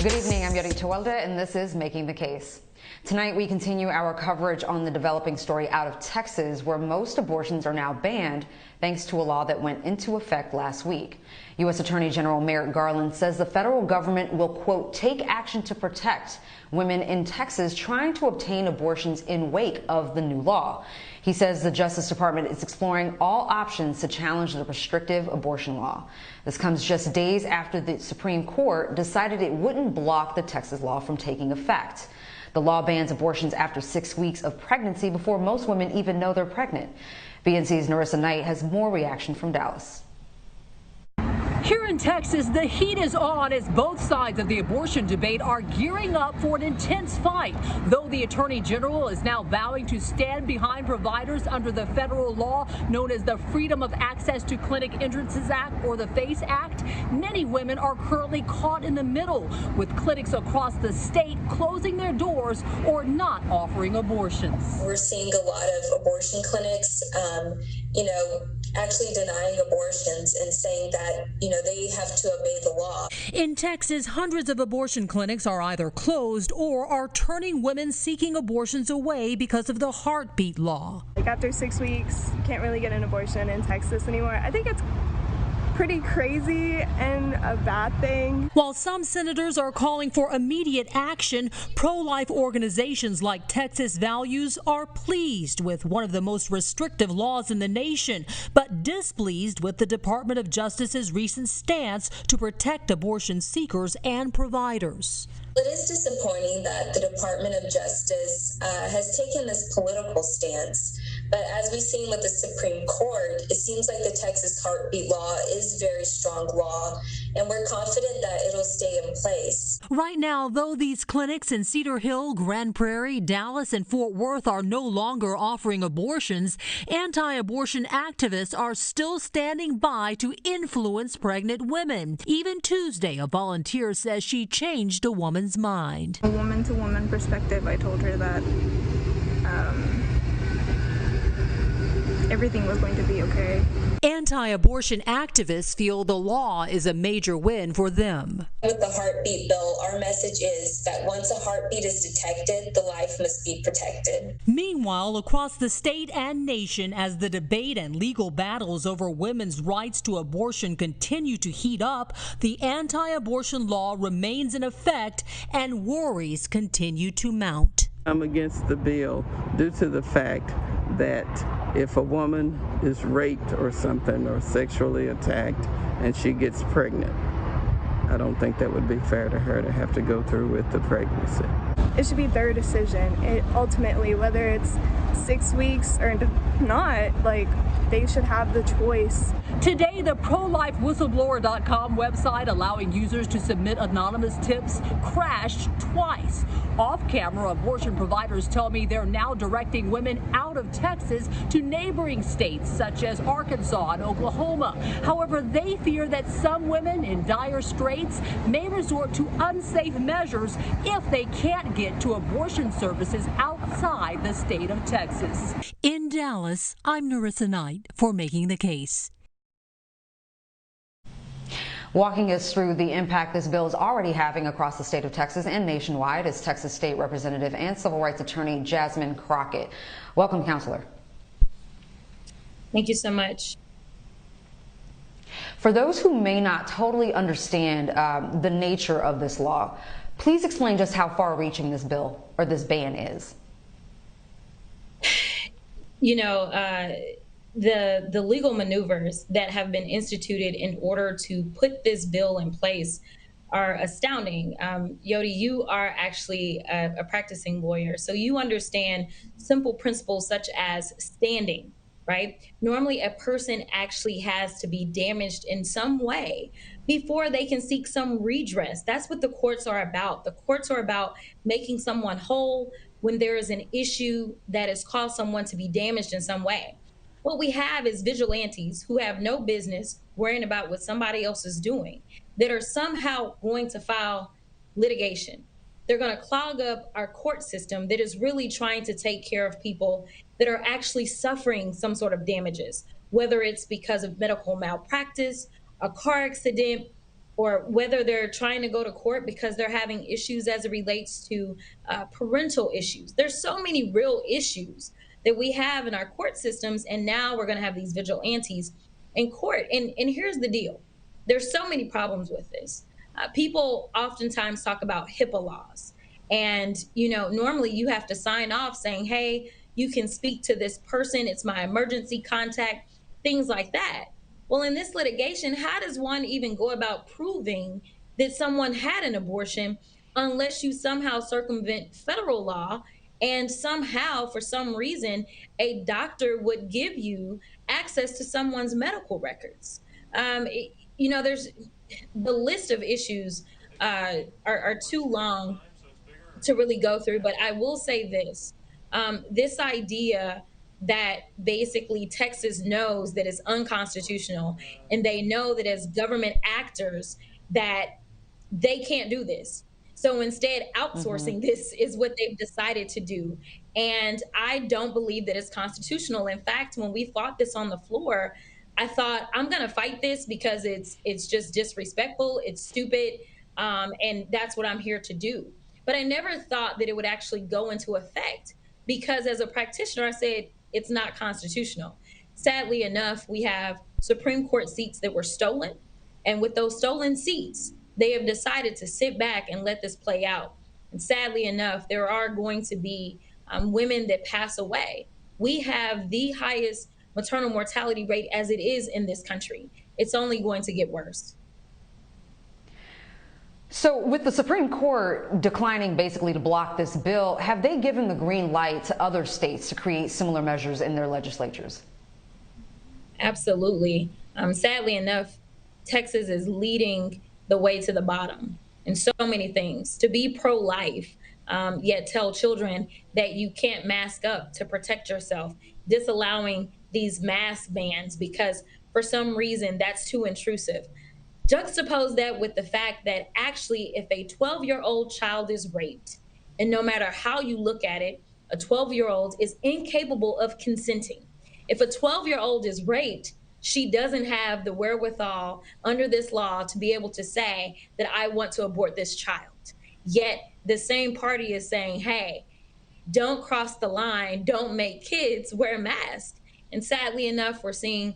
Good evening, I'm Yodit Tewolde, and this is Making the Case. Tonight, we continue our coverage on the developing story out of Texas, where most abortions are now banned thanks to a law that went into effect last week. U.S. Attorney General Merrick Garland says the federal government will, quote, take action to protect women in Texas trying to obtain abortions in wake of the new law. He says the Justice Department is exploring all options to challenge the restrictive abortion law. This comes just days after the Supreme Court decided it wouldn't block the Texas law from taking effect. The law bans abortions after 6 weeks of pregnancy before most women even know they're pregnant. BNC's Narissa Knight has more reaction from Dallas. Here in Texas, the heat is on as both sides of the abortion debate are gearing up for an intense fight. Though the Attorney General is now vowing to stand behind providers under the federal law known as the Freedom of Access to Clinic Entrances Act, or the FACE Act, many women are currently caught in the middle, with clinics across the state closing their doors or not offering abortions. We're seeing a lot of abortion clinics, actually denying abortions and saying that, they have to obey the law. In Texas, hundreds of abortion clinics are either closed or are turning women seeking abortions away because of the heartbeat law. Like after 6 weeks, you can't really get an abortion in Texas anymore. I think it's pretty crazy and a bad thing. While some senators are calling for immediate action, pro-life organizations like Texas Values are pleased with one of the most restrictive laws in the nation, but displeased with the Department of Justice's recent stance to protect abortion seekers and providers. It is disappointing that the Department of Justice has taken this political stance. But as we've seen with the Supreme Court, it seems like the Texas heartbeat law is a very strong law, and we're confident that it'll stay in place. Right now, though, these clinics in Cedar Hill, Grand Prairie, Dallas, and Fort Worth are no longer offering abortions, anti-abortion activists are still standing by to influence pregnant women. Even Tuesday, a volunteer says she changed a woman's mind. A woman-to-woman perspective, I told her that everything was going to be okay. Anti-abortion activists feel the law is a major win for them. With the heartbeat bill, our message is that once a heartbeat is detected, the life must be protected. Meanwhile, across the state and nation, as the debate and legal battles over women's rights to abortion continue to heat up, the anti-abortion law remains in effect and worries continue to mount. I'm against the bill due to the fact that if a woman is raped or something or sexually attacked and she gets pregnant, I don't think that would be fair to her to have to go through with the pregnancy. It should be their decision. Ultimately, whether it's 6 weeks or not, they should have the choice. Today, the ProLifeWhistleblower.com website allowing users to submit anonymous tips crashed twice. Off-camera, abortion providers tell me they're now directing women out of Texas to neighboring states such as Arkansas and Oklahoma. However, they fear that some women in dire straits may resort to unsafe measures if they can't get to abortion services outside the state of Texas. In Dallas, I'm Narissa Knight for Making the Case. Walking us through the impact this bill is already having across the state of Texas and nationwide is Texas State Representative and Civil Rights Attorney Jasmine Crockett. Welcome, Counselor. Thank you so much. For those who may not totally understand the nature of this law, please explain just how far-reaching this bill or this ban is. The legal maneuvers that have been instituted in order to put this bill in place are astounding. Yodit, you are actually a practicing lawyer, so you understand simple principles such as standing, right? Normally, a person actually has to be damaged in some way before they can seek some redress. That's what the courts are about. The courts are about making someone whole when there is an issue that has caused someone to be damaged in some way. What we have is vigilantes who have no business worrying about what somebody else is doing, that are somehow going to file litigation. They're going to clog up our court system that is really trying to take care of people that are actually suffering some sort of damages, whether it's because of medical malpractice, a car accident, or whether they're trying to go to court because they're having issues as it relates to parental issues. There's so many real issues that we have in our court systems, and now we're going to have these vigilantes in court. And here's the deal: there's so many problems with this. People oftentimes talk about HIPAA laws, and normally you have to sign off saying, "Hey, you can speak to this person. It's my emergency contact," things like that. Well, in this litigation, how does one even go about proving that someone had an abortion unless you somehow circumvent federal law and somehow, for some reason, a doctor would give you access to someone's medical records? There's the list of issues are too long to really go through, but I will say this. This idea that basically Texas knows that it's unconstitutional, and they know that as government actors that they can't do this. So instead, outsourcing this is what they've decided to do. And I don't believe that it's constitutional. In fact, when we fought this on the floor, I thought, I'm going to fight this because it's just disrespectful, it's stupid, and that's what I'm here to do. But I never thought that it would actually go into effect, because as a practitioner, I said it's not constitutional. Sadly enough, we have Supreme Court seats that were stolen. And with those stolen seats, they have decided to sit back and let this play out. And sadly enough, there are going to be women that pass away. We have the highest maternal mortality rate as it is in this country. It's only going to get worse. So with the Supreme Court declining basically to block this bill, have they given the green light to other states to create similar measures in their legislatures? Absolutely. Sadly enough, Texas is leading the way to the bottom in so many things. To be pro-life, yet tell children that you can't mask up to protect yourself, disallowing these mask bans because for some reason that's too intrusive. Juxtapose that with the fact that actually if a 12-year-old child is raped, and no matter how you look at it, a 12-year-old is incapable of consenting. If a 12-year-old is raped, she doesn't have the wherewithal under this law to be able to say that I want to abort this child. Yet the same party is saying, hey, don't cross the line, don't make kids wear masks. And sadly enough, we're seeing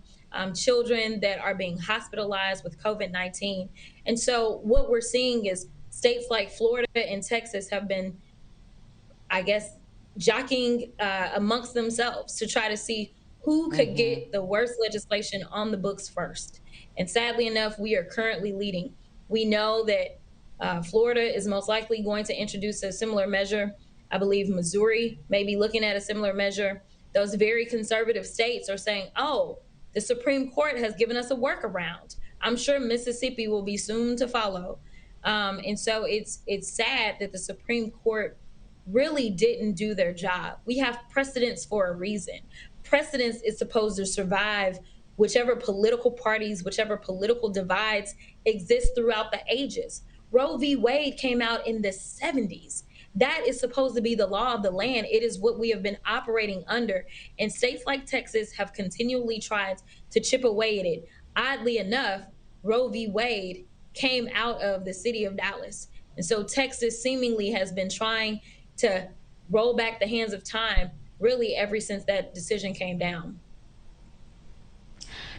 children that are being hospitalized with COVID-19. And so what we're seeing is states like Florida and Texas have been, I guess, jockeying amongst themselves to try to see who could get the worst legislation on the books first. And sadly enough, we are currently leading. We know that Florida is most likely going to introduce a similar measure. I believe Missouri may be looking at a similar measure. Those very conservative states are saying, oh, the Supreme Court has given us a workaround. I'm sure Mississippi will be soon to follow. And so it's sad that the Supreme Court really didn't do their job. We have precedents for a reason. Precedents is supposed to survive whichever political parties, whichever political divides exist throughout the ages. Roe v. Wade came out in the 70s. That is supposed to be the law of the land. It is what we have been operating under. And states like Texas have continually tried to chip away at it. Oddly enough, Roe v. Wade came out of the city of Dallas. And so Texas seemingly has been trying to roll back the hands of time really ever since that decision came down.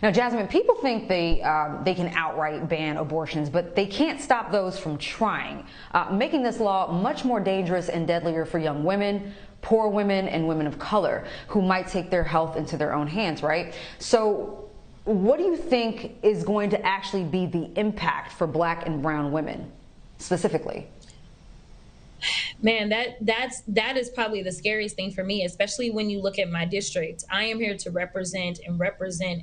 Now, Jasmine, people think they can outright ban abortions, but they can't stop those from trying, making this law much more dangerous and deadlier for young women, poor women, and women of color who might take their health into their own hands, right? So what do you think is going to actually be the impact for Black and brown women specifically? Man, that is probably the scariest thing for me, especially when you look at my district. I am here to represent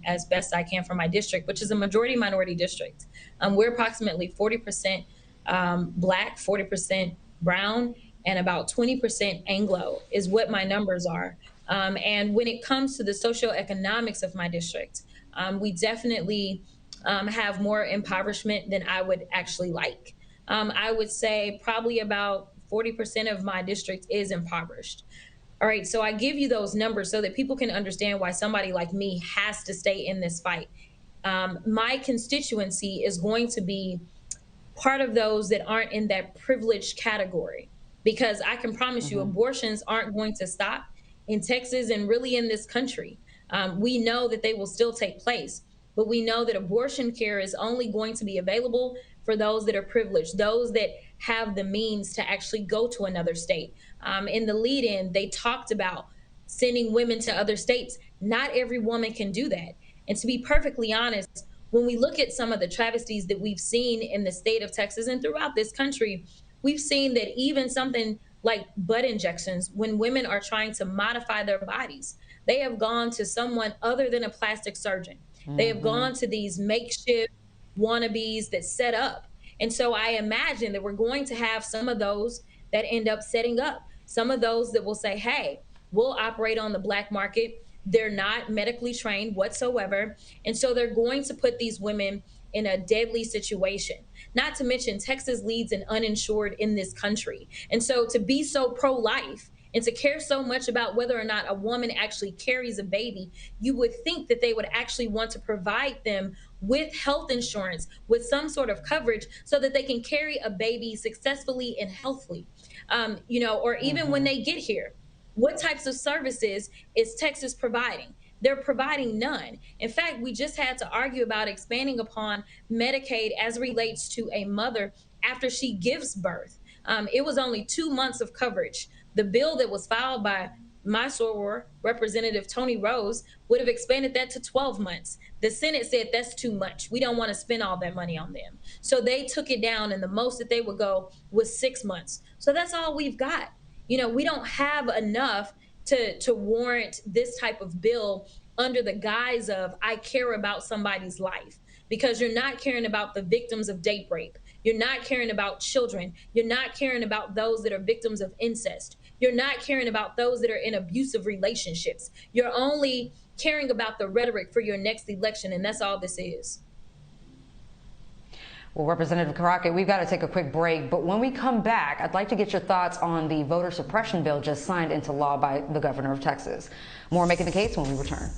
as best I can for my district, which is a majority minority district. We're approximately 40% Black, 40% brown, and about 20% Anglo is what my numbers are. And when it comes to the socioeconomics of my district, we definitely have more impoverishment than I would actually like. I would say probably about 40% of my district is impoverished. All right, so I give you those numbers so that people can understand why somebody like me has to stay in this fight. My constituency is going to be part of those that aren't in that privileged category. Because I can promise you, abortions aren't going to stop in Texas and really in this country. We know that they will still take place, but we know that abortion care is only going to be available for those that are privileged, those that have the means to actually go to another state. In the lead in, they talked about sending women to other states. Not every woman can do that. And to be perfectly honest, when we look at some of the travesties that we've seen in the state of Texas and throughout this country, we've seen that even something like butt injections, when women are trying to modify their bodies, they have gone to someone other than a plastic surgeon. They have gone to these makeshift wannabes that set up. And so I imagine that we're going to have some of those that end up setting up, some of those that will say, hey, we'll operate on the black market. They're not medically trained whatsoever. And so they're going to put these women in a deadly situation. Not to mention, Texas leads in uninsured in this country. And so to be so pro-life and to care so much about whether or not a woman actually carries a baby, you would think that they would actually want to provide them with health insurance, with some sort of coverage so that they can carry a baby successfully and healthily. Or even when they get here, what types of services is Texas providing? They're providing none. In fact, we just had to argue about expanding upon Medicaid as relates to a mother after she gives birth. It was only 2 months of coverage. The bill that was filed by my soror, Representative Tony Rose, would have expanded that to 12 months. The Senate said that's too much. We don't want to spend all that money on them. So they took it down, and the most that they would go was 6 months. So that's all we've got. We don't have enough to warrant this type of bill under the guise of I care about somebody's life, because you're not caring about the victims of date rape. You're not caring about children. You're not caring about those that are victims of incest. You're not caring about those that are in abusive relationships. You're only caring about the rhetoric for your next election, and that's all this is. Well, Representative Crockett, we've got to take a quick break, but when we come back, I'd like to get your thoughts on the voter suppression bill just signed into law by the governor of Texas. More Making the Case when we return.